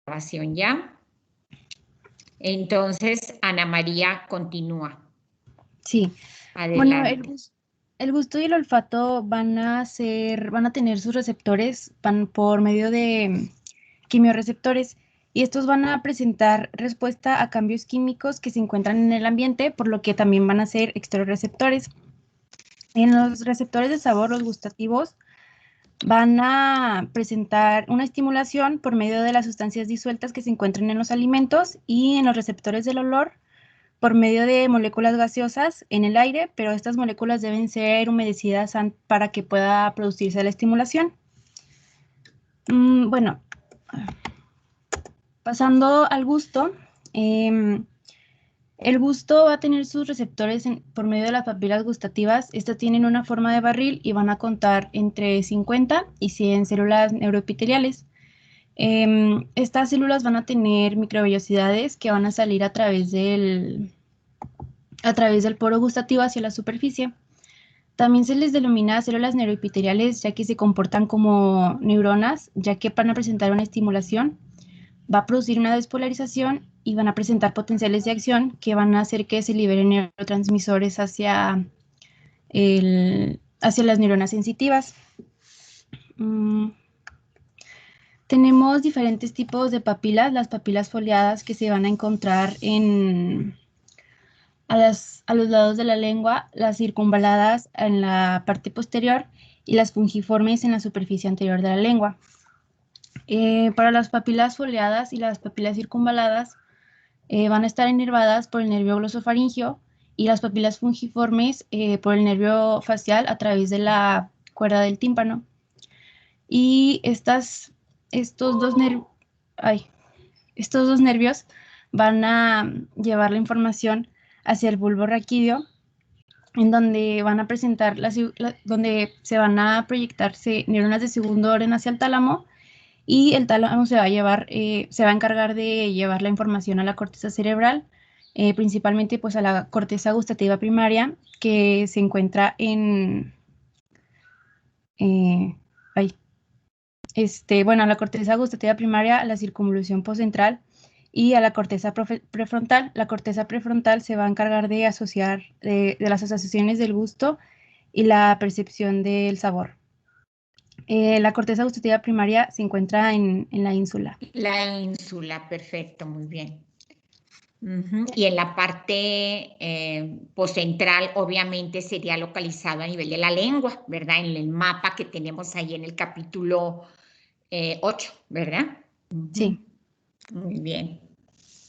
grabación ya. Entonces, Ana María continúa. Sí. Adelante. Bueno, el gusto y el olfato van a tener sus receptores por medio de quimiorreceptores, y estos van a presentar respuesta a cambios químicos que se encuentran en el ambiente, por lo que también van a ser estereorreceptores. En los receptores de sabor, los gustativos, van a presentar una estimulación por medio de las sustancias disueltas que se encuentran en los alimentos, y en los receptores del olor por medio de moléculas gaseosas en el aire, pero estas moléculas deben ser humedecidas para que pueda producirse la estimulación. Bueno, pasando al gusto, el gusto va a tener sus receptores por medio de las papilas gustativas. Estas tienen una forma de barril y van a contar entre 50 y 100 células neuroepiteliales. Estas células van a tener microvellosidades que van a salir a través del poro gustativo hacia la superficie. También se les denomina células neuroepiteliales, ya que se comportan como neuronas, ya que van a presentar una estimulación, va a producir una despolarización y van a presentar potenciales de acción que van a hacer que se liberen neurotransmisores hacia las neuronas sensitivas. Tenemos diferentes tipos de papilas. Las papilas foliadas, que se van a encontrar a los lados de la lengua, las circunvaladas en la parte posterior y las fungiformes en la superficie anterior de la lengua. Para las papilas foliadas y las papilas circunvaladas van a estar inervadas por el nervio glosofaringeo, y las papilas fungiformes por el nervio facial a través de la cuerda del tímpano. Y estos dos nervios van a llevar la información hacia el bulbo raquídeo, en donde van a presentar donde se van a proyectarse neuronas de segundo orden hacia el tálamo, y el tálamo se va a encargar de llevar la información a la corteza cerebral, principalmente pues a la corteza gustativa primaria, que se encuentra a la corteza gustativa primaria, a la circunvolución postcentral y a la corteza prefrontal. La corteza prefrontal se va a encargar de las asociaciones del gusto y la percepción del sabor. La corteza gustativa primaria se encuentra en la ínsula. La ínsula, perfecto, muy bien. Y en la parte postcentral, obviamente, sería localizado a nivel de la lengua, ¿verdad? En el mapa que tenemos ahí en el capítulo 8, ¿verdad? Sí. Muy bien.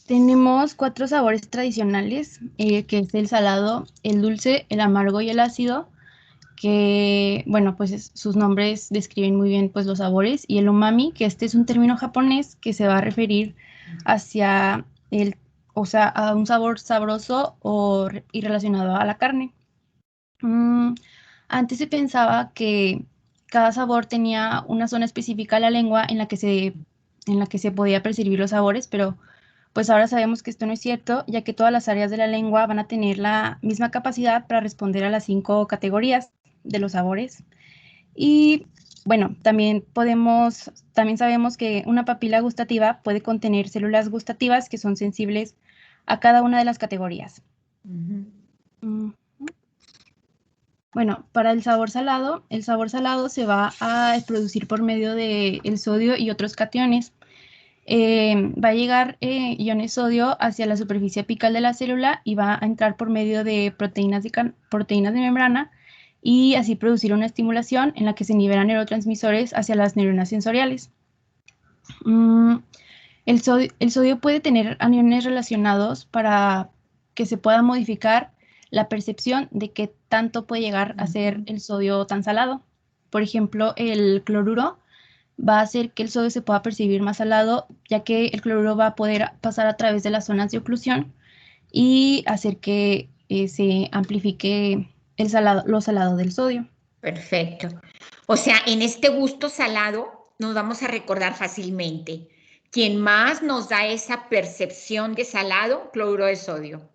Tenemos 4 sabores tradicionales, que es el salado, el dulce, el amargo y el ácido, que, bueno, pues sus nombres describen muy bien pues los sabores, y el umami, que este es un término japonés que se va a referir hacia a un sabor sabroso y relacionado a la carne. Antes se pensaba que cada sabor tenía una zona específica de la lengua en la que se podía percibir los sabores, pero pues ahora sabemos que esto no es cierto, ya que todas las áreas de la lengua van a tener la misma capacidad para responder a las 5 categorías de los sabores. Y bueno, también sabemos que una papila gustativa puede contener células gustativas que son sensibles a cada una de las categorías. Bueno, para el sabor salado se va a producir por medio del sodio y otros cationes. Va a llegar iones sodio hacia la superficie apical de la célula y va a entrar por medio de proteínas de membrana, y así producir una estimulación en la que se liberan neurotransmisores hacia las neuronas sensoriales. El sodio puede tener aniones relacionados para que se pueda modificar la percepción de qué tanto puede llegar a ser el sodio tan salado. Por ejemplo, el cloruro va a hacer que el sodio se pueda percibir más salado, ya que el cloruro va a poder pasar a través de las zonas de oclusión y hacer que se amplifique lo salado del sodio. Perfecto. O sea, en este gusto salado nos vamos a recordar fácilmente. Quien más nos da esa percepción de salado, cloruro de sodio.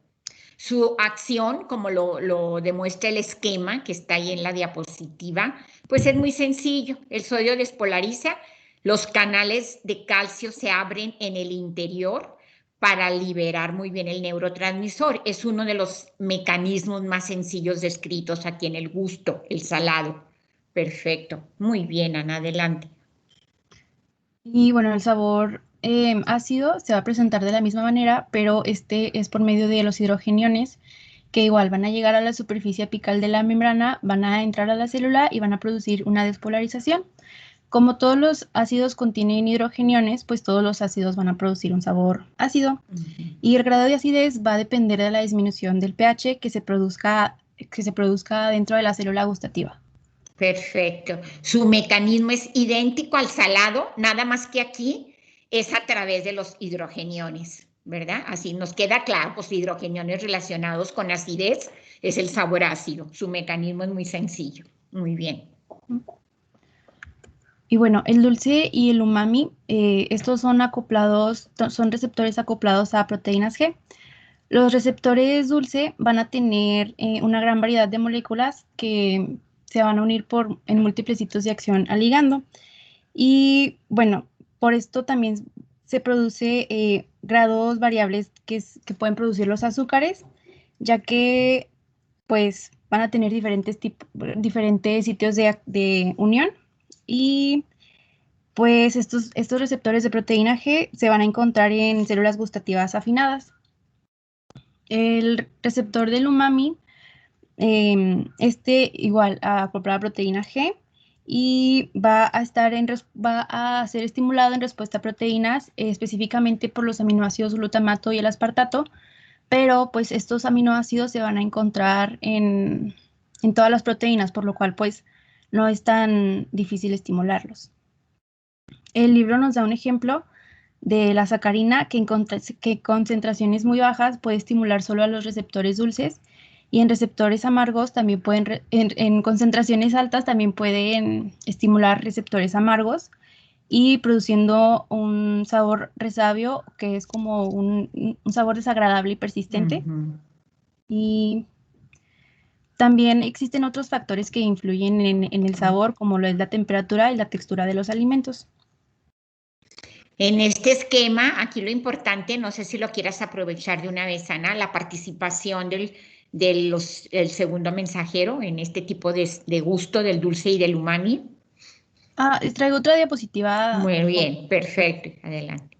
Su acción, como lo demuestra el esquema que está ahí en la diapositiva, pues es muy sencillo. El sodio despolariza Los canales de calcio se abren en el interior para liberar muy bien el neurotransmisor. Es uno de los mecanismos más sencillos descritos aquí en el gusto, el salado. Perfecto. Muy bien, Ana, adelante. Y bueno, el sabor ácido se va a presentar de la misma manera, pero este es por medio de los hidrogeniones, que igual van a llegar a la superficie apical de la membrana, van a entrar a la célula y van a producir una despolarización. Como todos los ácidos contienen hidrogeniones, pues todos los ácidos van a producir un sabor ácido. Y el grado de acidez va a depender de la disminución del pH que se produzca dentro de la célula gustativa. Perfecto. Su mecanismo es idéntico al salado, nada más que aquí es a través de los hidrogeniones, ¿verdad? Así nos queda claro, pues hidrogeniones relacionados con acidez es el sabor ácido. Su mecanismo es muy sencillo. Muy bien. Y bueno, el dulce y el umami, estos son receptores acoplados a proteínas G. Los receptores dulce van a tener una gran variedad de moléculas que se van a unir en múltiples sitios de acción al ligando. Y bueno, por esto también se produce grados variables que pueden producir los azúcares, ya que pues van a tener diferentes sitios de unión. Y pues estos receptores de proteína G se van a encontrar en células gustativas afinadas. El receptor del umami, igual acoplado a proteína G y va a ser estimulado en respuesta a proteínas, específicamente por los aminoácidos glutamato y el aspartato, pero pues estos aminoácidos se van a encontrar en todas las proteínas, por lo cual pues no es tan difícil estimularlos. El libro nos da un ejemplo de la sacarina que en concentraciones muy bajas puede estimular solo a los receptores dulces y en receptores amargos también en concentraciones altas también pueden estimular receptores amargos y produciendo un sabor resabio que es como un sabor desagradable y persistente. Y también existen otros factores que influyen en el sabor, como lo es la temperatura y la textura de los alimentos. En este esquema, aquí lo importante, no sé si lo quieras aprovechar de una vez, Ana, la participación del segundo mensajero en este tipo de gusto del dulce y del umami. Traigo otra diapositiva. Muy bien, perfecto, adelante.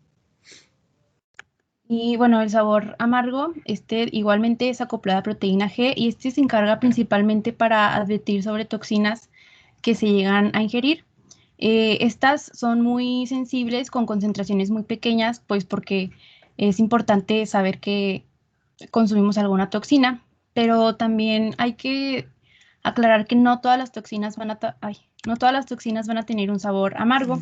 Y bueno, el sabor amargo, igualmente es acoplado a proteína G y se encarga principalmente para advertir sobre toxinas que se llegan a ingerir. Estas son muy sensibles con concentraciones muy pequeñas, pues porque es importante saber que consumimos alguna toxina, pero también hay que aclarar que no todas las toxinas van a tener un sabor amargo.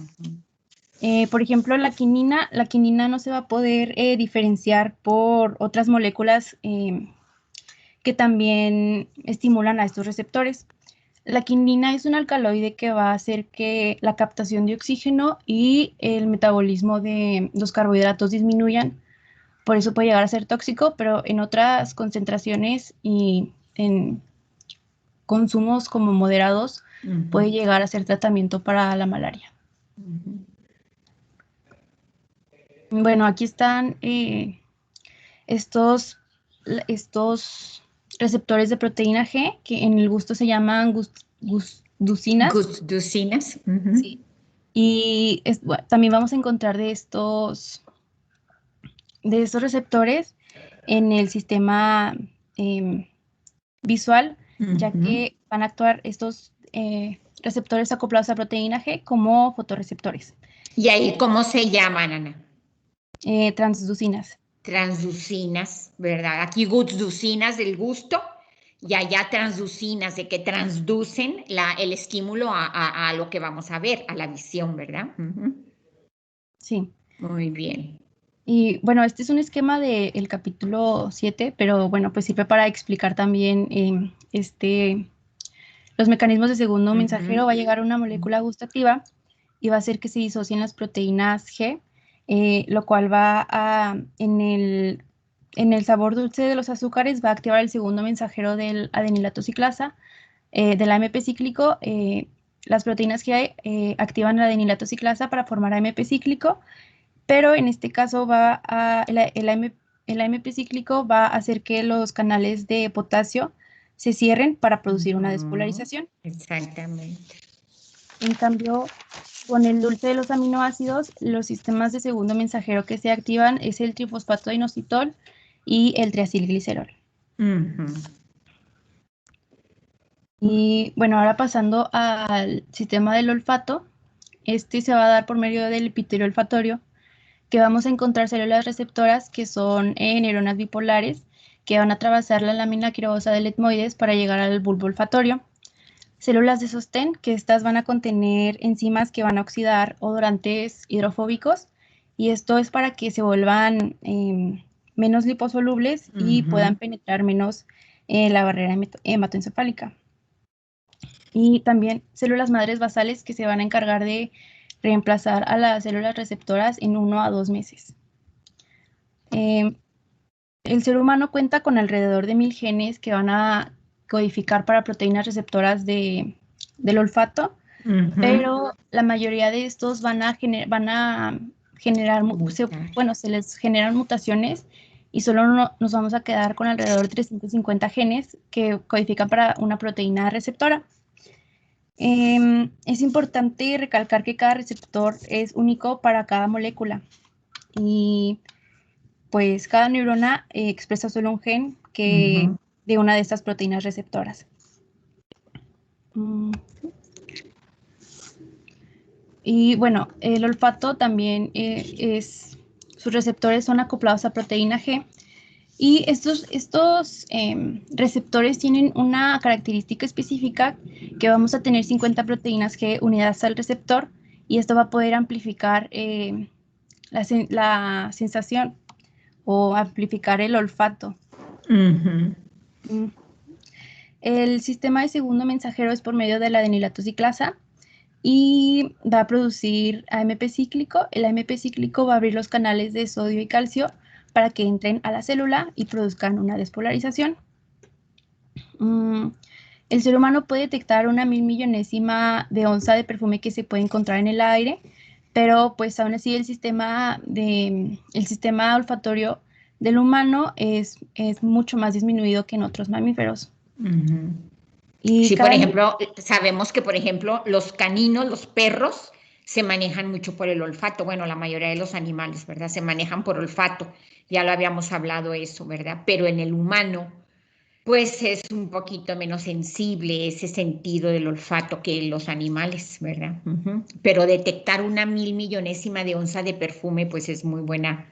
Por ejemplo, la quinina no se va a poder diferenciar por otras moléculas que también estimulan a estos receptores. La quinina es un alcaloide que va a hacer que la captación de oxígeno y el metabolismo de los carbohidratos disminuyan. Por eso puede llegar a ser tóxico, pero en otras concentraciones y en consumos como moderados puede llegar a ser tratamiento para la malaria. Bueno, aquí están estos receptores de proteína G, que en el gusto se llaman gusducinas. Gusducinas. Sí. Y también vamos a encontrar de estos receptores en el sistema visual, ya que van a actuar estos receptores acoplados a proteína G como fotorreceptores. ¿Y ahí cómo se llaman, Ana? Transducinas. Transducinas, ¿verdad? Aquí gusducinas del gusto y allá transducinas de que transducen el estímulo a lo que vamos a ver, a la visión, ¿verdad? Sí. Muy bien. Y bueno, este es un esquema del capítulo 7, pero bueno, pues sirve para explicar también los mecanismos de segundo mensajero. Va a llegar una molécula gustativa y va a hacer que se disocien las proteínas G, lo cual va a, en el sabor dulce de los azúcares, va a activar el segundo mensajero del adenilato ciclasa, del AMP cíclico, las proteínas G activan la adenilato ciclasa para formar AMP cíclico, pero en este caso el AMP cíclico va a hacer que los canales de potasio se cierren para producir una despolarización. Exactamente. En cambio, con el dulce de los aminoácidos, los sistemas de segundo mensajero que se activan es el trifosfato de inositol y el triacilglicerol. Y bueno, ahora pasando al sistema del olfato, este se va a dar por medio del epitelio olfatorio, que vamos a encontrar células receptoras que son neuronas bipolares, que van a atravesar la lámina quirosa del etmoides para llegar al bulbo olfatorio. Células de sostén, que estas van a contener enzimas que van a oxidar odorantes hidrofóbicos, y esto es para que se vuelvan menos liposolubles y puedan penetrar menos la barrera hematoencefálica. Y también células madres basales que se van a encargar de reemplazar a las células receptoras en 1 a 2 meses. El ser humano cuenta con alrededor de 1000 genes que van a codificar para proteínas receptoras del olfato, pero la mayoría de estos van a generar, se les generan mutaciones y solo nos vamos a quedar con alrededor de 350 genes que codifican para una proteína receptora. Es importante recalcar que cada receptor es único para cada molécula y pues cada neurona expresa solo un gen de una de estas proteínas receptoras. Y bueno, el olfato también sus receptores son acoplados a proteína G, y estos receptores tienen una característica específica, que vamos a tener 50 proteínas G unidas al receptor, y esto va a poder amplificar la sensación o amplificar el olfato. El sistema de segundo mensajero es por medio de la adenilato ciclasa y va a producir AMP cíclico. El AMP cíclico va a abrir los canales de sodio y calcio para que entren a la célula y produzcan una despolarización. El ser humano puede detectar una 1000 millonésima de onza de perfume que se puede encontrar en el aire, pero pues aún así el sistema olfatorio del humano es mucho más disminuido que en otros mamíferos. Y sí, por ejemplo, sabemos que, por ejemplo, los caninos, los perros, se manejan mucho por el olfato. Bueno, la mayoría de los animales, ¿verdad? Se manejan por olfato. Ya lo habíamos hablado eso, ¿verdad? Pero en el humano, pues es un poquito menos sensible ese sentido del olfato que los animales, ¿verdad? Pero detectar una 1000 millonésima de onza de perfume, pues es muy buena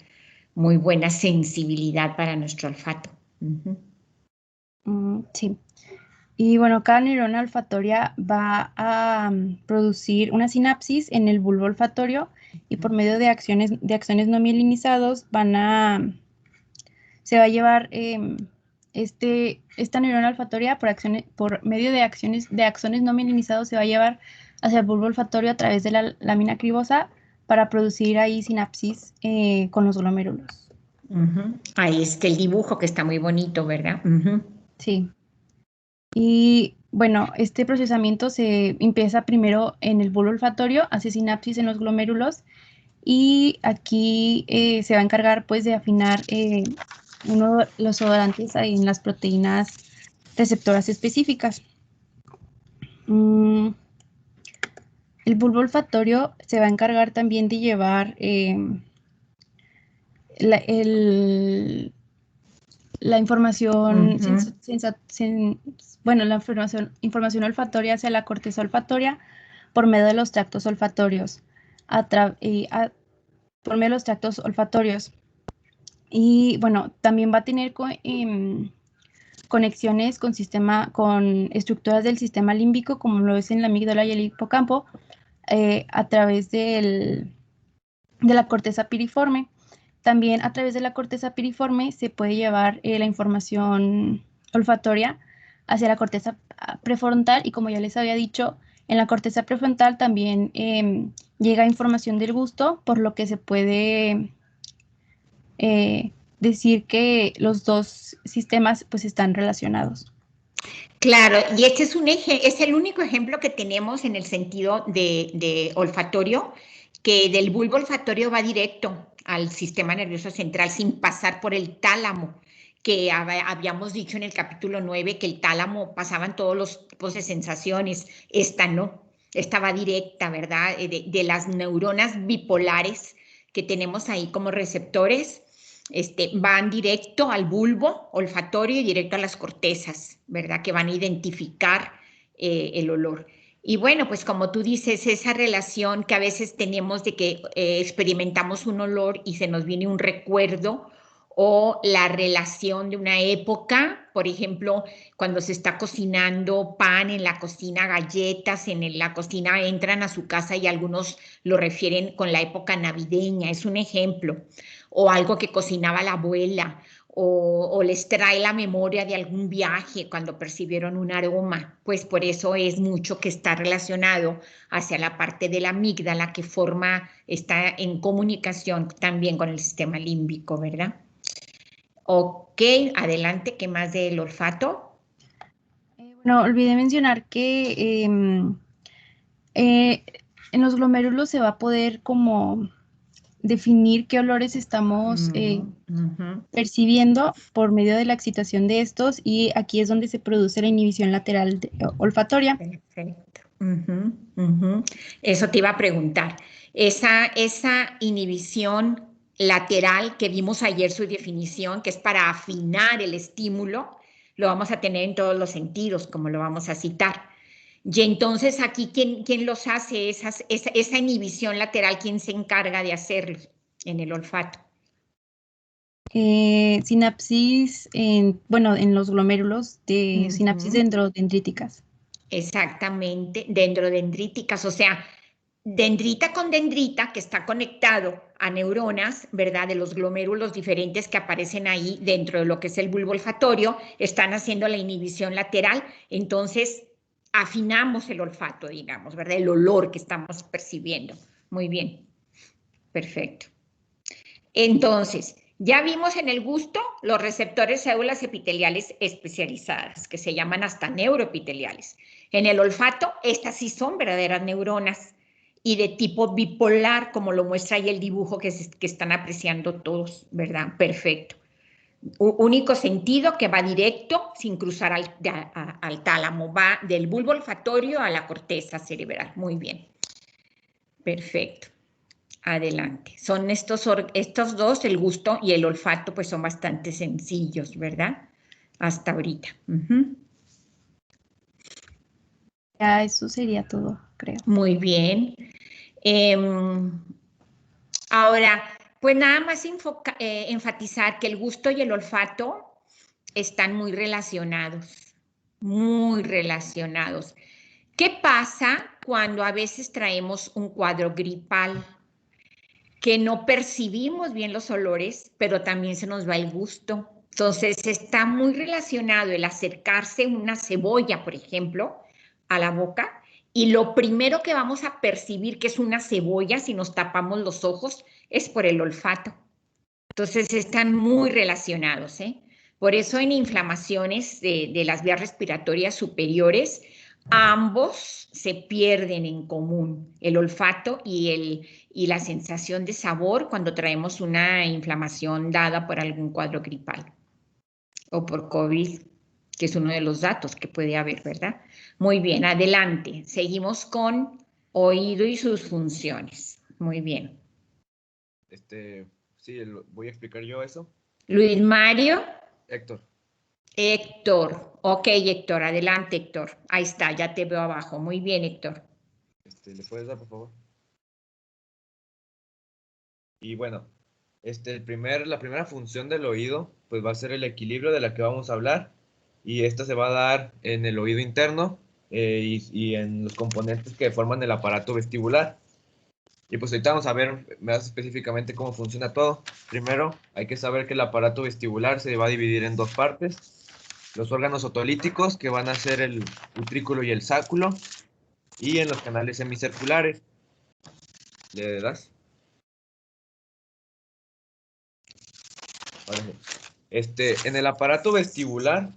sensibilidad para nuestro olfato. Sí. Y bueno, cada neurona olfatoria va a producir una sinapsis en el bulbo olfatorio, y por medio de axones no mielinizados se va a llevar esta neurona olfatoria por medio de axones no mielinizados, se va a llevar hacia el bulbo olfatorio a través de la lámina cribosa para producir ahí sinapsis con los glomérulos. Ahí está el dibujo que está muy bonito, ¿verdad? Sí. Y bueno, este procesamiento se empieza primero en el bulbo olfatorio, hace sinapsis en los glomérulos, y aquí se va a encargar pues de afinar los odorantes ahí en las proteínas receptoras específicas. El bulbo olfatorio se va a encargar también de llevar la información, la información olfatoria hacia la corteza olfatoria por medio de los tractos olfatorios, por medio de los tractos olfatorios. Y bueno, también va a tener conexiones con estructuras del sistema límbico, como lo es en la amígdala y el hipocampo, a través de la corteza piriforme. También a través de la corteza piriforme se puede llevar la información olfatoria hacia la corteza prefrontal, y como ya les había dicho, en la corteza prefrontal también llega información del gusto, por lo que se puede decir que los dos sistemas pues están relacionados. Claro, y este es el único ejemplo que tenemos en el sentido de olfatorio, que del bulbo olfatorio va directo al sistema nervioso central sin pasar por el tálamo, que habíamos dicho en el capítulo 9 que el tálamo pasaban todos los tipos de sensaciones, esta no, esta va directa, ¿verdad? De las neuronas bipolares que tenemos ahí como receptores, van directo al bulbo olfatorio y directo a las cortezas, ¿verdad? Que van a identificar el olor. Y bueno, pues como tú dices, esa relación que a veces tenemos de que experimentamos un olor y se nos viene un recuerdo o la relación de una época, por ejemplo, cuando se está cocinando pan en la cocina, galletas en la cocina, entran a su casa y algunos lo refieren con la época navideña, es un ejemplo, o algo que cocinaba la abuela, o les trae la memoria de algún viaje cuando percibieron un aroma, pues por eso es mucho que está relacionado hacia la parte de la amígdala que está en comunicación también con el sistema límbico, ¿verdad? Ok, adelante, ¿qué más del olfato? Bueno, olvidé mencionar que eh, en los glomérulos se va a poder como definir qué olores estamos percibiendo por medio de la excitación de estos, y aquí es donde se produce la inhibición lateral olfatoria. Perfecto. Eso te iba a preguntar. Esa inhibición lateral que vimos ayer su definición, que es para afinar el estímulo, lo vamos a tener en todos los sentidos, como lo vamos a citar. Y entonces aquí, ¿quién los hace? Esa inhibición lateral, ¿quién se encarga de hacerlo en el olfato? Sinapsis, bueno, en los glomérulos de sinapsis Ujú. dendrodendríticas. Exactamente, dendrodendríticas, o sea, dendrita con dendrita que está conectado a neuronas, ¿verdad? De los glomérulos diferentes que aparecen ahí dentro de lo que es el bulbo olfatorio, están haciendo la inhibición lateral, entonces afinamos el olfato, digamos, ¿verdad? El olor que estamos percibiendo. Muy bien, perfecto. Entonces, ya vimos en el gusto los receptores células epiteliales especializadas, que se llaman hasta neuroepiteliales. En el olfato, estas sí son verdaderas neuronas y de tipo bipolar, como lo muestra ahí el dibujo que están apreciando todos, ¿verdad? Perfecto. Único sentido que va directo, sin cruzar al tálamo, va del bulbo olfatorio a la corteza cerebral. Muy bien. Perfecto. Adelante. Son estos dos, el gusto y el olfato, pues son bastante sencillos, ¿verdad? Hasta ahorita. Ya eso sería todo, creo. Muy bien. Ahora, pues nada más enfatizar que el gusto y el olfato están muy relacionados, muy relacionados. ¿Qué pasa cuando a veces traemos un cuadro gripal? Que no percibimos bien los olores, pero también se nos va el gusto. Entonces está muy relacionado el acercarse una cebolla, por ejemplo, a la boca y lo primero que vamos a percibir que es una cebolla si nos tapamos los ojos es por el olfato. Entonces están muy relacionados, ¿eh? Por eso en inflamaciones de las vías respiratorias superiores, ambos se pierden en común, el olfato y la sensación de sabor cuando traemos una inflamación dada por algún cuadro gripal o por COVID, que es uno de los datos que puede haber, ¿verdad? Muy bien, adelante. Seguimos con oído y sus funciones. Muy bien. Sí, voy a explicar yo eso. Luis Mario. Héctor, Héctor, ok Héctor, adelante Héctor, ahí está, ya te veo abajo, muy bien Héctor. ¿le puedes dar, por favor? Y bueno, la primera función del oído, pues va a ser el equilibrio de la que vamos a hablar, y esta se va a dar en el oído interno y en los componentes que forman el aparato vestibular. Y pues ahorita vamos a ver más específicamente cómo funciona todo. Primero, hay que saber que el aparato vestibular se va a dividir en dos partes. Los órganos otolíticos, que van a ser el utrículo y el sáculo, y en los canales semicirculares. ¿Le das? Vale. En el aparato vestibular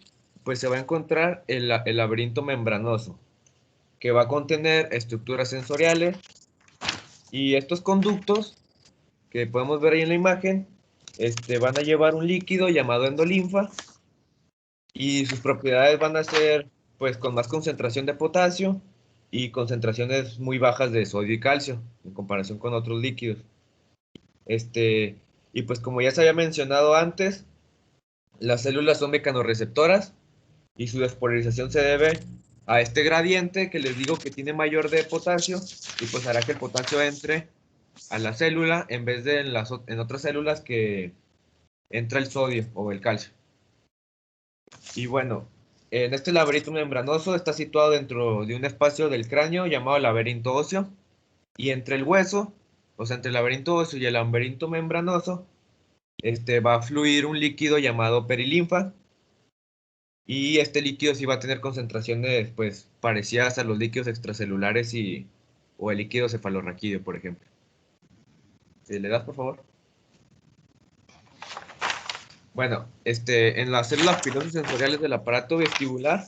pues se va a encontrar el laberinto membranoso, que va a contener estructuras sensoriales y estos conductos que podemos ver ahí en la imagen, van a llevar un líquido llamado endolinfa y sus propiedades van a ser pues con más concentración de potasio y concentraciones muy bajas de sodio y calcio en comparación con otros líquidos. Y pues como ya se había mencionado antes, las células son mecanorreceptoras y su despolarización se debe a este gradiente que les digo que tiene mayor de potasio y pues hará que el potasio entre a la célula en vez de en otras células que entra el sodio o el calcio. Y bueno, en este laberinto membranoso está situado dentro de un espacio del cráneo llamado laberinto óseo y entre el hueso, o sea, entre el laberinto óseo y el laberinto membranoso, va a fluir un líquido llamado perilinfa y este líquido sí va a tener concentraciones pues parecidas a los líquidos extracelulares o el líquido cefalorraquídeo, por ejemplo. ¿Le das, por favor? Bueno, en las células pilosas sensoriales del aparato vestibular,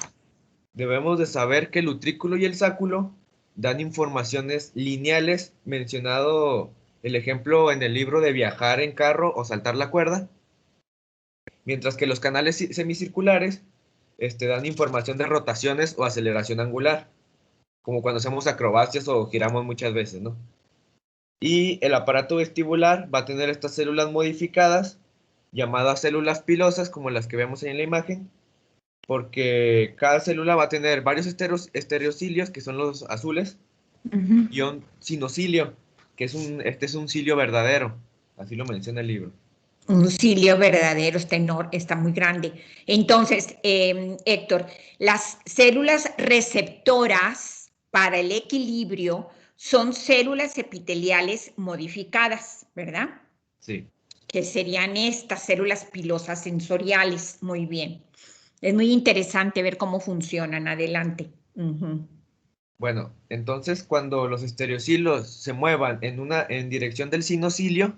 debemos de saber que el utrículo y el sáculo dan informaciones lineales, mencionado el ejemplo en el libro de viajar en carro o saltar la cuerda, mientras que los canales semicirculares dan información de rotaciones o aceleración angular, como cuando hacemos acrobacias o giramos muchas veces, ¿no? Y el aparato vestibular va a tener estas células modificadas, llamadas células pilosas, como las que vemos ahí en la imagen, porque cada célula va a tener varios estereocilios, que son los azules, y un sinocilio, que este es un cilio verdadero, así lo menciona el libro. Un cilio verdadero, está muy grande. Entonces, Héctor, las células receptoras para el equilibrio son células epiteliales modificadas, ¿verdad? Sí. Que serían estas células pilosas sensoriales. Muy bien. Es muy interesante ver cómo funcionan. Adelante. Bueno, entonces cuando los estereocilios se muevan en dirección del sinocilio,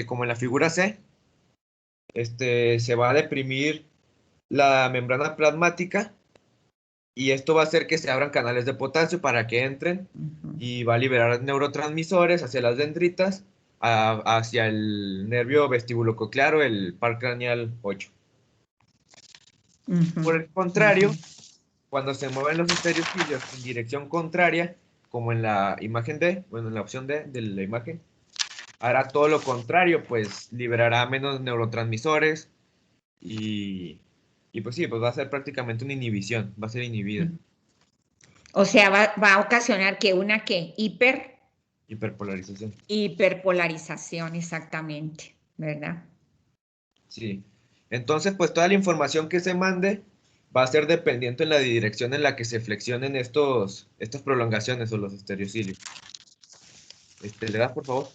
como en la figura C, se va a deprimir la membrana plasmática y esto va a hacer que se abran canales de potasio para que entren y va a liberar neurotransmisores hacia las dendritas, hacia el nervio vestíbulo-coclear o el par craneal 8. Por el contrario, cuando se mueven los estereocilios en dirección contraria, como en la imagen D, bueno, en la opción D de la imagen, hará todo lo contrario, pues liberará menos neurotransmisores y pues sí, pues va a ser prácticamente una inhibición, va a ser inhibida. O sea, va a ocasionar que una Hiperpolarización. Hiperpolarización, exactamente, ¿verdad? Sí. Entonces, pues toda la información que se mande va a ser dependiente en la dirección en la que se flexionen estas prolongaciones o los estereocilios. ¿Le das, por favor?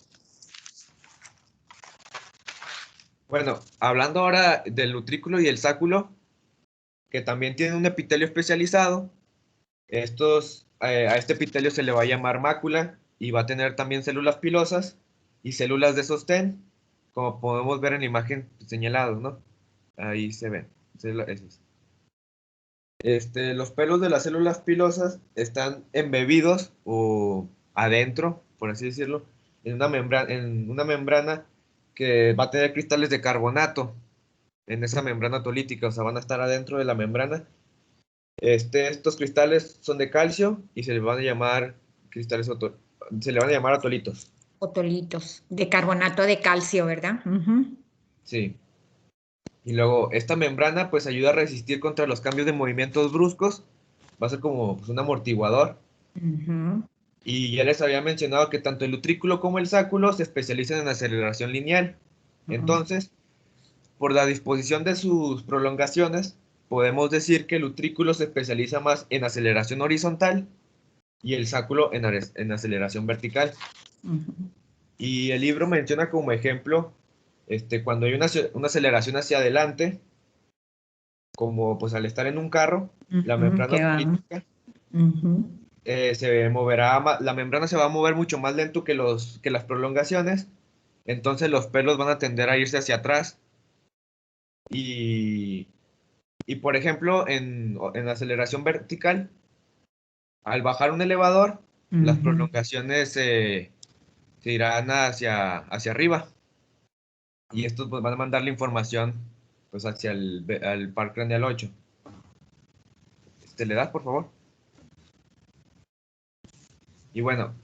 Bueno, hablando ahora del utrículo y el sáculo, que también tienen un epitelio especializado, a este epitelio se le va a llamar mácula y va a tener también células pilosas y células de sostén, como podemos ver en la imagen señalados, ¿no? Ahí se ven. Los pelos de las células pilosas están embebidos o adentro, por así decirlo, en una membrana que va a tener cristales de carbonato en esa membrana autolítica, o sea, van a estar adentro de la membrana. Estos cristales son de calcio y se le van a llamar atolitos. Otolitos, de carbonato de calcio, ¿verdad? Sí. Y luego, esta membrana pues ayuda a resistir contra los cambios de movimientos bruscos. Va a ser como pues, un amortiguador. Y ya les había mencionado que tanto el utrículo como el sáculo se especializan en aceleración lineal. Entonces, por la disposición de sus prolongaciones, podemos decir que el utrículo se especializa más en aceleración horizontal y el sáculo en aceleración vertical. Y el libro menciona como ejemplo, cuando hay una aceleración hacia adelante, como pues al estar en un carro, la membrana autolítica se moverá, la membrana se va a mover mucho más lento que las prolongaciones, entonces los pelos van a tender a irse hacia atrás y Y por ejemplo, en aceleración vertical, al bajar un elevador, las prolongaciones se irán hacia arriba. Y estos pues, van a mandar la información pues, hacia al par craneal 8. ¿Le das, por favor? Y bueno,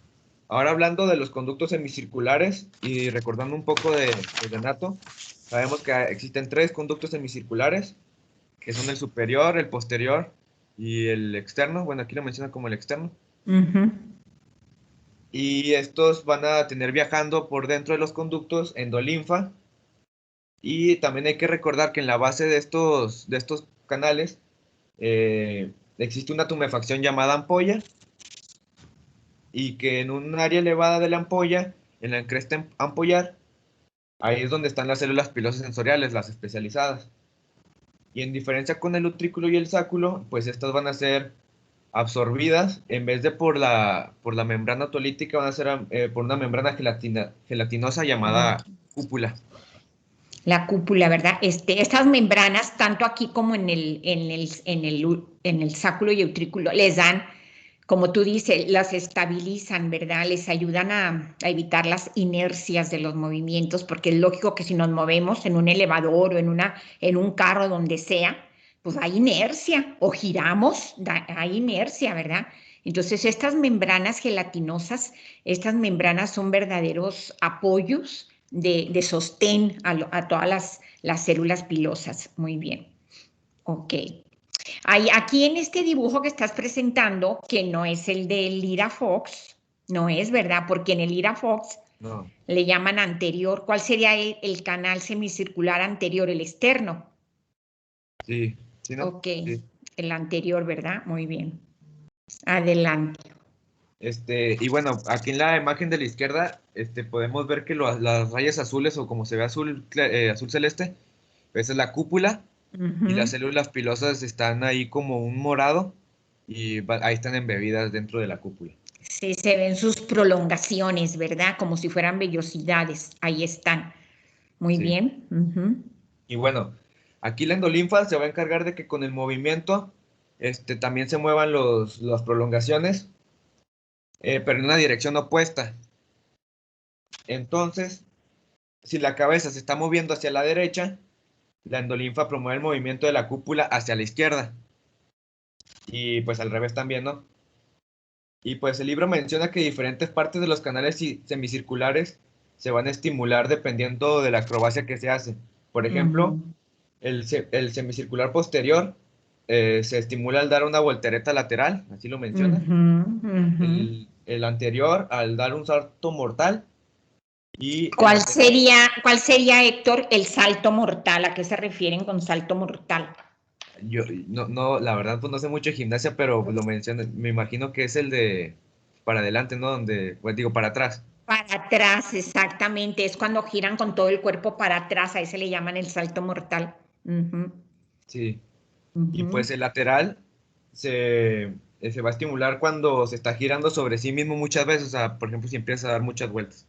ahora hablando de los conductos semicirculares y recordando un poco de Renato, sabemos que existen 3 conductos semicirculares, que son el superior, el posterior y el externo. Bueno, aquí lo menciona como el externo. Y estos van a tener viajando por dentro de los conductos endolinfa. Y también hay que recordar que en la base de estos canales existe una tumefacción llamada ampolla, y que en un área elevada de la ampolla, en la cresta ampollar, ahí es donde están las células pilosas sensoriales, las especializadas. Y en diferencia con el utrículo y el sáculo, pues estas van a ser absorbidas, en vez de por la membrana otolítica, van a ser por una membrana gelatinosa llamada cúpula. La cúpula, ¿verdad? Estas membranas, tanto aquí como en el sáculo y utrículo, les dan, como tú dices, las estabilizan, ¿verdad? Les ayudan a evitar las inercias de los movimientos, porque es lógico que si nos movemos en un elevador o en un carro, donde sea, pues hay inercia, o giramos, hay inercia, ¿verdad? Entonces, estas membranas gelatinosas, estas membranas son verdaderos apoyos de sostén a todas las células pilosas. Muy bien. Ok. Aquí en este dibujo que estás presentando, que no es el de Lyra Fox, no es, ¿verdad? Porque en el Lyra Fox le llaman anterior. ¿Cuál sería el canal semicircular anterior, el externo? Sí, ¿sí, no? Ok, sí. El anterior, ¿verdad? Muy bien. Adelante. Y bueno, aquí en la imagen de la izquierda podemos ver que las rayas azules, o como se ve azul celeste, esa es la cúpula. Y las células pilosas están ahí como un morado, y ahí están embebidas dentro de la cúpula. Sí, se ven sus prolongaciones, ¿verdad? Como si fueran vellosidades. Ahí están. Muy Sí. bien. Y bueno, aquí la endolinfa se va a encargar de que con el movimiento también se muevan las prolongaciones, pero en una dirección opuesta. Entonces, si la cabeza se está moviendo hacia la derecha, la endolinfa promueve el movimiento de la cúpula hacia la izquierda. Y pues al revés también, ¿no? Y pues el libro menciona que diferentes partes de los canales semicirculares se van a estimular dependiendo de la acrobacia que se hace. Por ejemplo, el semicircular posterior se estimula al dar una voltereta lateral, así lo menciona. El anterior al dar un salto mortal. Y ¿Cuál sería, Héctor, el salto mortal? ¿A qué se refieren con salto mortal? Yo no, la verdad, pues no sé mucho de gimnasia, pero lo menciona. Me imagino que es el de para adelante, ¿no? Donde, pues digo, para atrás. Para atrás, exactamente. Es cuando giran con todo el cuerpo para atrás. A ese le llaman el salto mortal. Sí. Y pues el lateral se va a estimular cuando se está girando sobre sí mismo muchas veces. O sea, por ejemplo, si empieza a dar muchas vueltas.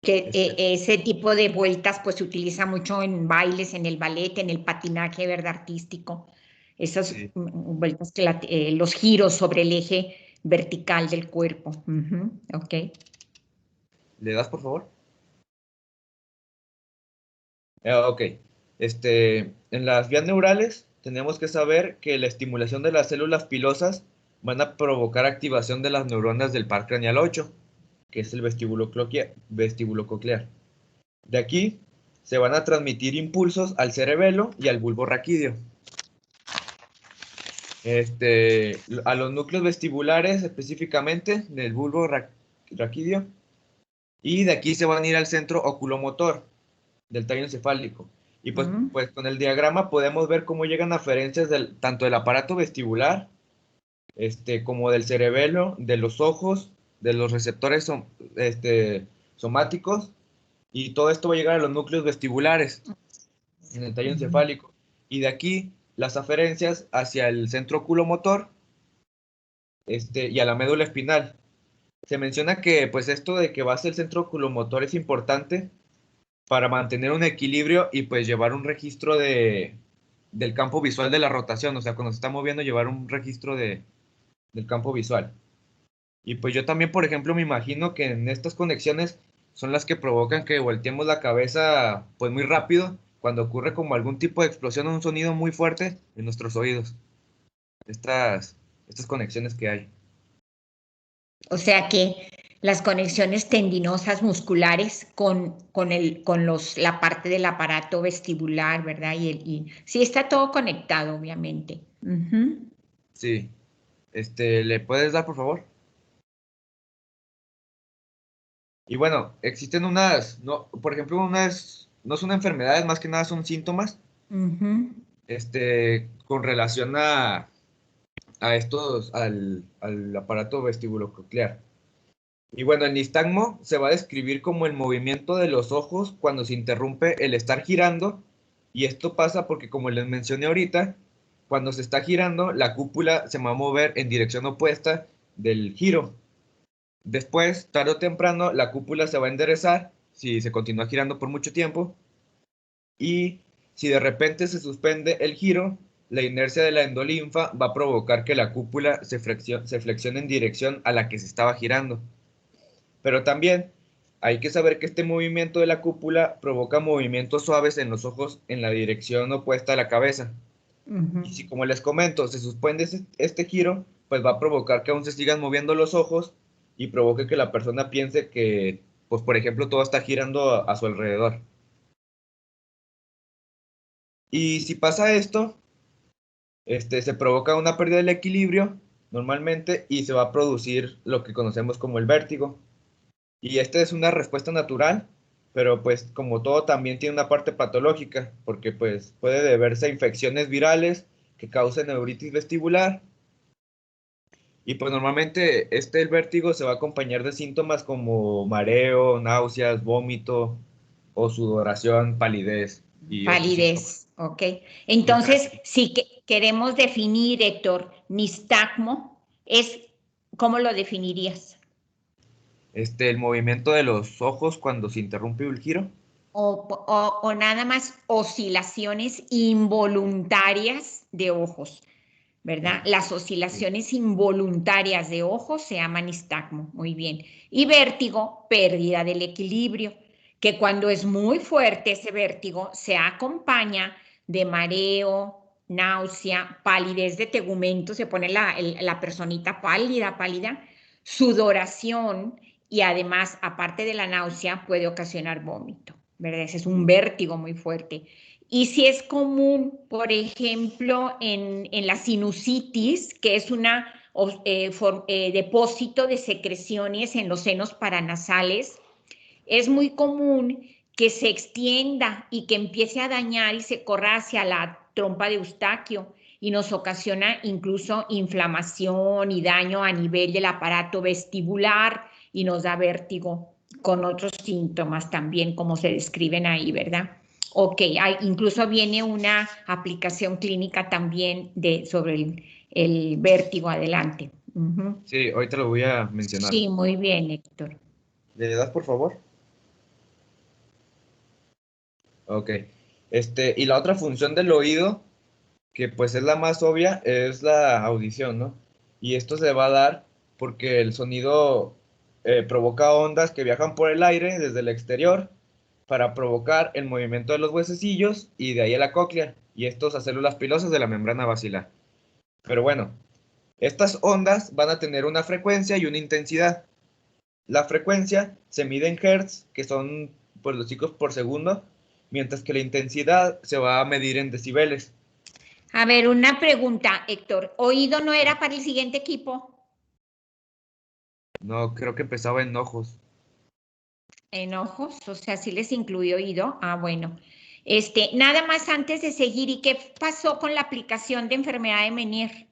Que ese tipo de vueltas pues se utiliza mucho en bailes, en el ballet, en el patinaje, ¿verdad? Artístico. Esas vueltas, los giros sobre el eje vertical del cuerpo. Ok. ¿Le das, por favor? Ok. En las vías neurales tenemos que saber que la estimulación de las células pilosas van a provocar activación de las neuronas del par craneal 8, que es el vestíbulo coclear. De aquí se van a transmitir impulsos al cerebelo y al bulbo raquídeo. A los núcleos vestibulares específicamente del bulbo raquídeo, y de aquí se van a ir al centro oculomotor del tallo encefálico. Y pues con el diagrama podemos ver cómo llegan aferencias tanto del aparato vestibular, como del cerebelo, de los ojos, de los receptores somáticos, y todo esto va a llegar a los núcleos vestibulares en el tallo encefálico. Y de aquí las aferencias hacia el centro oculomotor y a la médula espinal. Se menciona que pues esto de que va hacia el centro oculomotor es importante para mantener un equilibrio y pues llevar un registro de del campo visual de la rotación, o sea, cuando se está moviendo, llevar un registro del campo visual. Y pues yo también, por ejemplo, me imagino que en estas conexiones son las que provocan que volteemos la cabeza pues muy rápido cuando ocurre como algún tipo de explosión o un sonido muy fuerte en nuestros oídos. Estas conexiones que hay. O sea que las conexiones tendinosas musculares la parte del aparato vestibular, ¿verdad? Sí, está todo conectado, obviamente. Ujú. Sí. ¿Le puedes dar, por favor? Y bueno, existen no, por ejemplo, no son enfermedades, más que nada son síntomas, Ujú. con relación al aparato vestibulococlear. Y bueno, el nistagmo se va a describir como el movimiento de los ojos cuando se interrumpe el estar girando, y esto pasa porque, como les mencioné ahorita, cuando se está girando, la cúpula se va a mover en dirección opuesta del giro. Después, tarde o temprano, la cúpula se va a enderezar si se continúa girando por mucho tiempo, y si de repente se suspende el giro, la inercia de la endolinfa va a provocar que la cúpula se flexione en dirección a la que se estaba girando. Pero también hay que saber que este movimiento de la cúpula provoca movimientos suaves en los ojos en la dirección opuesta a la cabeza. Ujú. Y si, como les comento, se suspende este giro, pues va a provocar que aún se sigan moviendo los ojos y provoque que la persona piense que, pues por ejemplo, todo está girando a su alrededor. Y si pasa esto, se provoca una pérdida del equilibrio normalmente, y se va a producir lo que conocemos como el vértigo. Y esta es una respuesta natural, pero pues como todo también tiene una parte patológica, porque pues puede deberse a infecciones virales que causen neuritis vestibular. Y pues normalmente el vértigo se va a acompañar de síntomas como mareo, náuseas, vómito o sudoración, palidez y otros síntomas. Palidez, ok. Entonces, si queremos definir, Héctor, nistagmo, ¿cómo lo definirías? El movimiento de los ojos cuando se interrumpe el giro. O nada más oscilaciones involuntarias de ojos, ¿verdad? Las Sí. oscilaciones involuntarias de ojos se llaman nistagmo, muy bien. Y vértigo, pérdida del equilibrio, que cuando es muy fuerte ese vértigo se acompaña de mareo, náusea, palidez de tegumento, se pone la personita pálida, sudoración, y además, aparte de la náusea, puede ocasionar vómito, ¿verdad? Ese es un vértigo muy fuerte. Y si es común, por ejemplo, en la sinusitis, que es un depósito de secreciones en los senos paranasales, es muy común que se extienda y que empiece a dañar y se corra hacia la trompa de Eustaquio, y nos ocasiona incluso inflamación y daño a nivel del aparato vestibular, y nos da vértigo con otros síntomas también, como se describen ahí, ¿verdad? Ok, incluso viene una aplicación clínica también sobre el vértigo adelante. Uh-huh. Sí, ahorita lo voy a mencionar. Sí, muy bien, Héctor. ¿Le das, por favor? Ok. Y la otra función del oído, que pues es la más obvia, es la audición, ¿no? Y esto se va a dar porque el sonido provoca ondas que viajan por el aire desde el exterior para provocar el movimiento de los huesecillos y de ahí a la cóclea, y estos a células pilosas de la membrana basilar. Pero bueno, estas ondas van a tener una frecuencia y una intensidad. La frecuencia se mide en hertz, que son pues, los ciclos por segundo, mientras que la intensidad se va a medir en decibeles. A ver, una pregunta, Héctor. ¿Oído no era para el siguiente equipo? No, creo que empezaba en ojos. En ojos, o sea, sí les incluye oído. Ah, bueno. Nada más antes de seguir, ¿y qué pasó con la aplicación de enfermedad de Menier?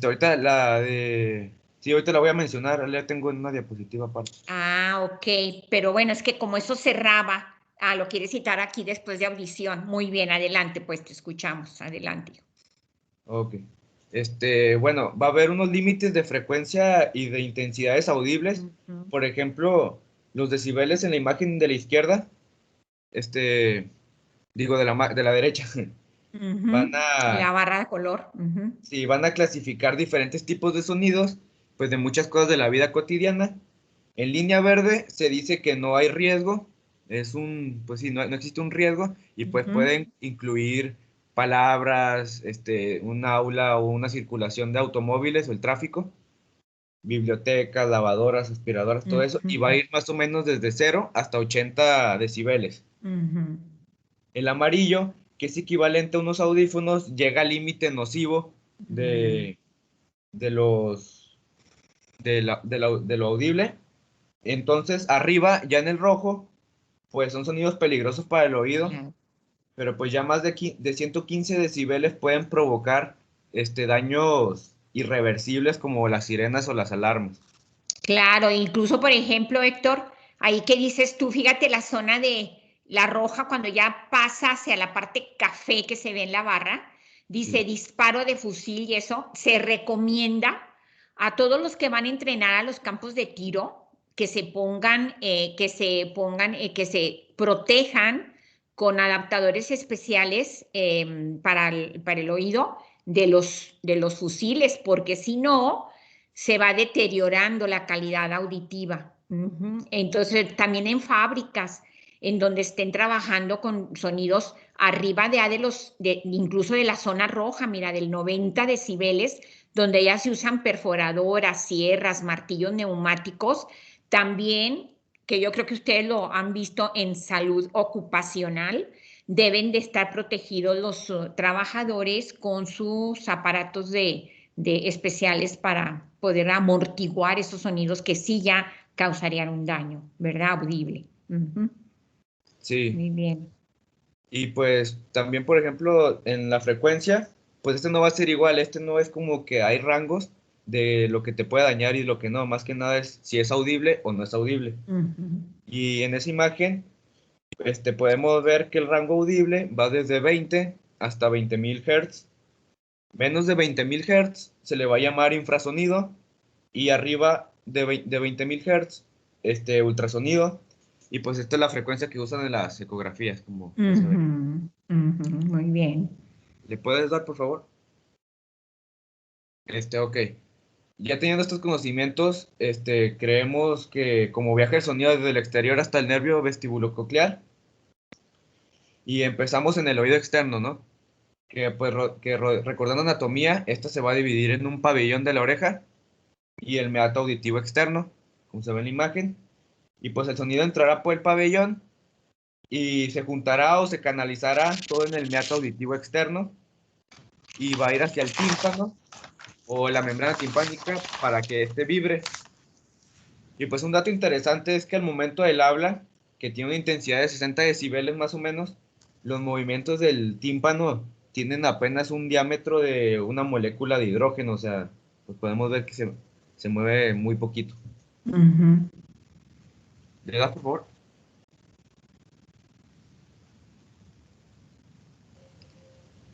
Ahorita la de... Sí, ahorita la voy a mencionar, la tengo en una diapositiva aparte. Ah, ok, pero bueno, es que como eso cerraba, lo quieres citar aquí después de audición. Muy bien, adelante, pues te escuchamos, adelante. Ok. Bueno, va a haber unos límites de frecuencia y de intensidades audibles. Ujú. Por ejemplo, los decibeles en la imagen de la izquierda, este, digo de la derecha, van La a, barra de color. sí, van a clasificar diferentes tipos de sonidos, pues de muchas cosas de la vida cotidiana. En línea verde se dice que no hay riesgo, pues sí, no existe un riesgo y pues pueden incluir palabras, un aula o una circulación de automóviles o el tráfico, bibliotecas, lavadoras, aspiradoras, todo eso, y va a ir más o menos desde 0 hasta 80 decibeles. El amarillo, que es equivalente a unos audífonos, llega al límite nocivo de, de los, de lo audible. Entonces, arriba, ya en el rojo, pues son sonidos peligrosos para el oído, Claro. pero pues ya más de 115 decibeles pueden provocar daños irreversibles como las sirenas o las alarmas. Claro, incluso por ejemplo, Héctor, ahí que dices tú, fíjate la zona de la roja cuando ya pasa hacia la parte café que se ve en la barra, dice Sí. disparo de fusil y eso, se recomienda a todos los que van a entrenar a los campos de tiro que se protejan con adaptadores especiales para el oído de los fusiles, porque si no se va deteriorando la calidad auditiva. Entonces, también en fábricas en donde estén trabajando con sonidos arriba incluso de la zona roja, mira, del 90 decibeles, donde ya se usan perforadoras, sierras, martillos neumáticos, también, que yo creo que ustedes lo han visto en salud ocupacional, deben de estar protegidos los trabajadores con sus aparatos de especiales para poder amortiguar esos sonidos que sí ya causarían un daño, ¿verdad? Audible. Sí. Muy bien. Y pues también, por ejemplo, en la frecuencia, pues no va a ser igual, no es como que hay rangos de lo que te puede dañar y lo que no, más que nada es si es audible o no es audible. Y en esa imagen, podemos ver que el rango audible va desde 20 hasta 20.000 Hz. Menos de 20.000 Hz se le va a llamar infrasonido y arriba de 20.000 Hz, ultrasonido. Y pues esta es la frecuencia que usan en las ecografías, como ya se ve. Muy bien. ¿Le puedes dar, por favor? Ok. Ya teniendo estos conocimientos, creemos que como viaja el sonido desde el exterior hasta el nervio vestibulococlear y empezamos en el oído externo, ¿no? Que pues recordando anatomía, esta se va a dividir en un pabellón de la oreja y el meato auditivo externo, como se ve en la imagen. Y pues el sonido entrará por el pabellón y se juntará o se canalizará todo en el meato auditivo externo y va a ir hacia el tímpano o la membrana timpánica para que este vibre. Y pues un dato interesante es que al momento del habla, que tiene una intensidad de 60 decibeles más o menos, los movimientos del tímpano tienen apenas un diámetro de una molécula de hidrógeno, o sea, pues podemos ver que se mueve muy poquito. ¿Le das, por favor?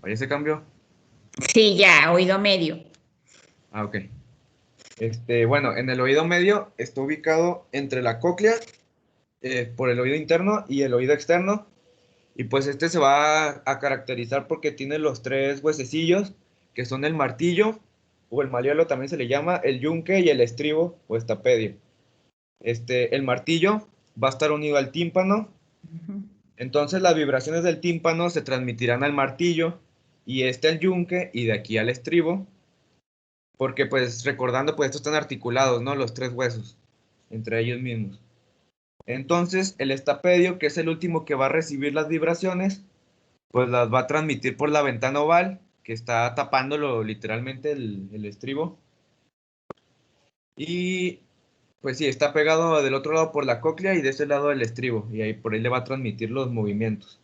Ahí se cambió. Sí, ya, oído medio. Ah, ok. Bueno, en el oído medio está ubicado entre la cóclea, por el oído interno y el oído externo. Y pues se va a caracterizar porque tiene los tres huesecillos, que son el martillo, o el maliolo también se le llama, el yunque y el estribo o estapedio. El martillo va a estar unido al tímpano, entonces las vibraciones del tímpano se transmitirán al martillo y al yunque y de aquí al estribo, porque pues recordando, pues estos están articulados, ¿no? Los tres huesos, entre ellos mismos. Entonces el estapedio, que es el último que va a recibir las vibraciones, pues las va a transmitir por la ventana oval, que está tapándolo literalmente el estribo. Y pues sí, está pegado del otro lado por la cóclea y de ese lado el estribo, y ahí por ahí le va a transmitir los movimientos.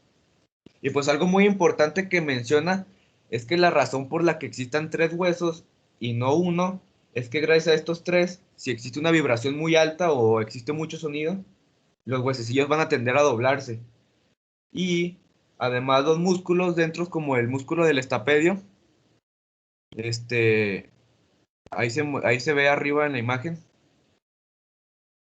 Y pues algo muy importante que menciona es que la razón por la que existan tres huesos y no uno, es que gracias a estos tres, si existe una vibración muy alta o existe mucho sonido, los huesecillos van a tender a doblarse. Y además los músculos dentro, como el músculo del estapedio, ahí se ve arriba en la imagen.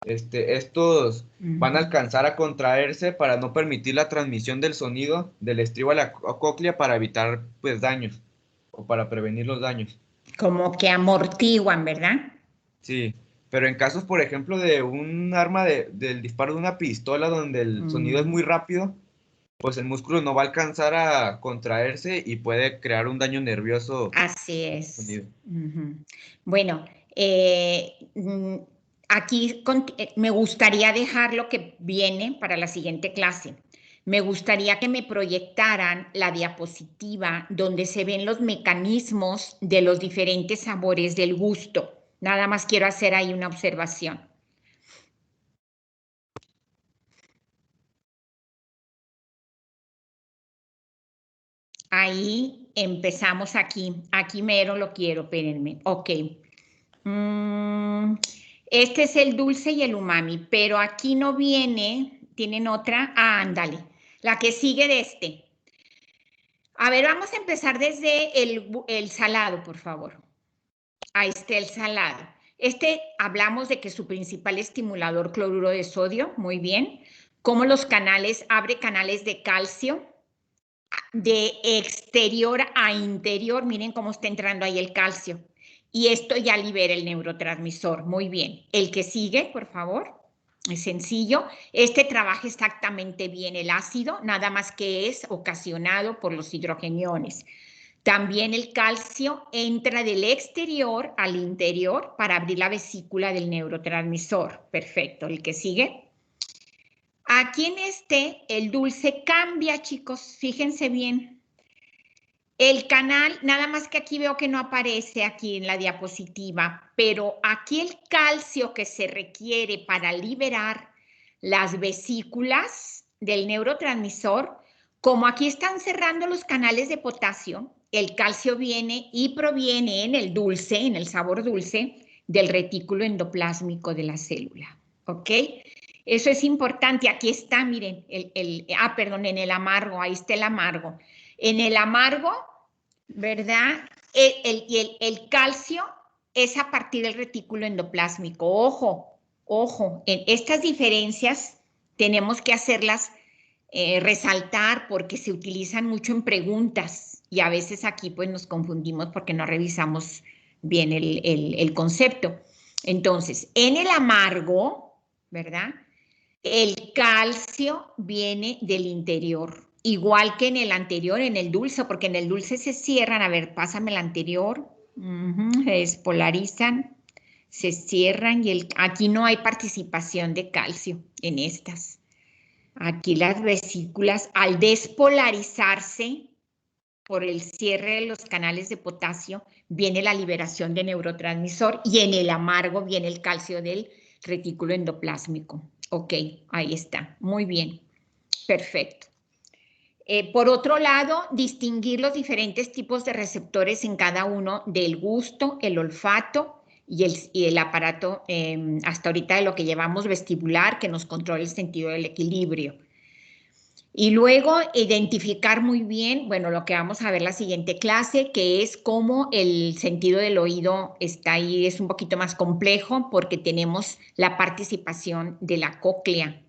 estos van a alcanzar a contraerse para no permitir la transmisión del sonido del estribo a la cóclea para evitar pues daños o para prevenir los daños. Como que amortiguan, ¿verdad? Sí, pero en casos, por ejemplo, de un arma del disparo de una pistola donde el sonido es muy rápido, pues el músculo no va a alcanzar a contraerse y puede crear un daño nervioso. Así es. Bueno, aquí me gustaría dejar lo que viene para la siguiente clase. Me gustaría que me proyectaran la diapositiva donde se ven los mecanismos de los diferentes sabores del gusto. Nada más quiero hacer ahí una observación. Ahí empezamos aquí. Aquí mero lo quiero, espérenme. Ok. Este es el dulce y el umami, pero aquí no viene, ¿tienen otra? Ah, ándale, la que sigue de este. A ver, vamos a empezar desde el salado, por favor. Ahí está el salado. Hablamos de que su principal estimulador, cloruro de sodio, muy bien. Cómo los canales, abre canales de calcio, de exterior a interior, miren cómo está entrando ahí el calcio. Y esto ya libera el neurotransmisor. Muy bien. El que sigue, por favor. Es sencillo. Trabaja exactamente bien el ácido, nada más que es ocasionado por los hidrogeniones. También el calcio entra del exterior al interior para abrir la vesícula del neurotransmisor. Perfecto. El que sigue. Aquí en el dulce cambia, chicos. Fíjense bien. El canal, nada más que aquí veo que no aparece aquí en la diapositiva, pero aquí el calcio que se requiere para liberar las vesículas del neurotransmisor, como aquí están cerrando los canales de potasio, el calcio viene y proviene en el dulce, en el sabor dulce, del retículo endoplásmico de la célula. ¿Ok? Eso es importante. Aquí está, miren, perdón, en el amargo, ahí está el amargo. En el amargo, ¿verdad? El calcio es a partir del retículo endoplásmico. Ojo, ojo, en estas diferencias tenemos que hacerlas resaltar porque se utilizan mucho en preguntas y a veces aquí pues nos confundimos porque no revisamos bien el concepto. Entonces, en el amargo, ¿verdad? El calcio viene del interior, igual que en el anterior, en el dulce, porque en el dulce se cierran. A ver, pásame el anterior. Se despolarizan, se cierran y aquí no hay participación de calcio en estas. Aquí las vesículas, al despolarizarse por el cierre de los canales de potasio, viene la liberación de neurotransmisor y en el amargo viene el calcio del retículo endoplásmico. Ok, ahí está. Muy bien. Perfecto. Por otro lado, distinguir los diferentes tipos de receptores en cada uno del gusto, el olfato y el aparato, hasta ahorita de lo que llevamos vestibular, que nos controla el sentido del equilibrio. Y luego identificar muy bien, bueno, lo que vamos a ver la siguiente clase, que es cómo el sentido del oído está ahí, es un poquito más complejo porque tenemos la participación de la cóclea.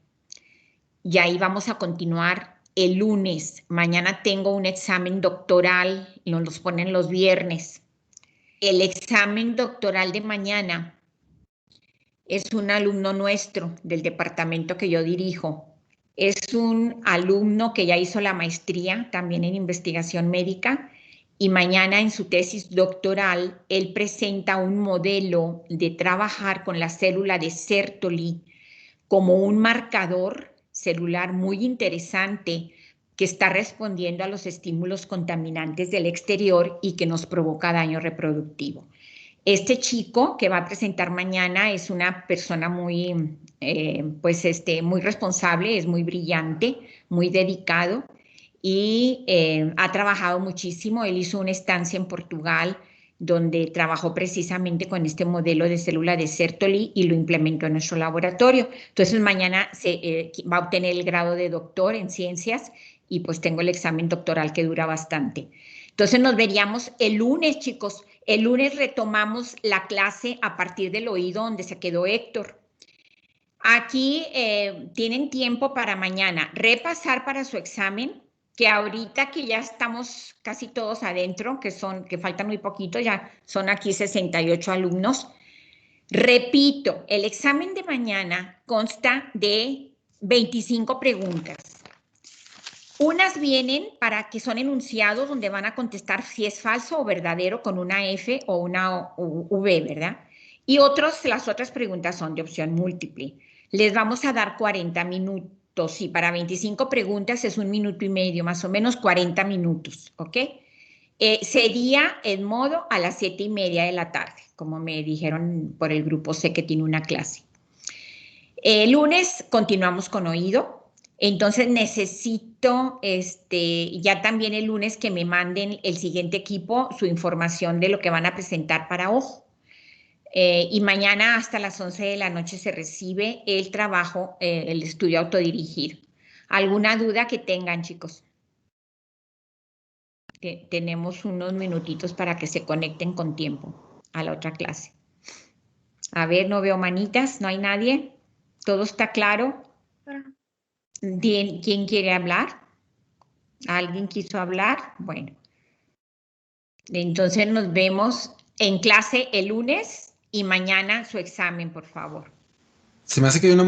Y ahí vamos a continuar el lunes. Mañana tengo un examen doctoral, nos los ponen los viernes. El examen doctoral de mañana es un alumno nuestro del departamento que yo dirijo. Es un alumno que ya hizo la maestría también en investigación médica y mañana en su tesis doctoral él presenta un modelo de trabajar con la célula de Sertoli como un marcador celular muy interesante que está respondiendo a los estímulos contaminantes del exterior y que nos provoca daño reproductivo. Este chico que va a presentar mañana es una persona muy, muy responsable, es muy brillante, muy dedicado y ha trabajado muchísimo. Él hizo una estancia en Portugal donde trabajó precisamente con este modelo de célula de Sertoli y lo implementó en nuestro laboratorio. Entonces mañana va a obtener el grado de doctor en ciencias y pues tengo el examen doctoral que dura bastante. Entonces nos veríamos el lunes, chicos. El lunes retomamos la clase a partir del oído donde se quedó Héctor. Aquí tienen tiempo para mañana repasar para su examen, que ahorita que ya estamos casi todos adentro, que faltan muy poquito, ya son aquí 68 alumnos. Repito, el examen de mañana consta de 25 preguntas. Unas vienen para que son enunciados donde van a contestar si es falso o verdadero con una F o una V, ¿verdad? Y las otras preguntas son de opción múltiple. Les vamos a dar 40 minutos y para 25 preguntas es 1 minuto y medio, más o menos 40 minutos, ¿ok? Sería en modo a las 7:30 de la tarde, como me dijeron por el grupo, sé que tiene una clase. El lunes continuamos con oído, entonces necesito ya también el lunes que me manden el siguiente equipo su información de lo que van a presentar para ojo. Y mañana hasta las 11 de la noche se recibe el trabajo, el estudio autodirigido. ¿Alguna duda que tengan, chicos? Tenemos unos minutitos para que se conecten con tiempo a la otra clase. A ver, no veo manitas, ¿no hay nadie? ¿Todo está claro? ¿Quién quiere hablar? ¿Alguien quiso hablar? Bueno. Entonces nos vemos en clase el lunes y mañana su examen, por favor. Se me hace que hay una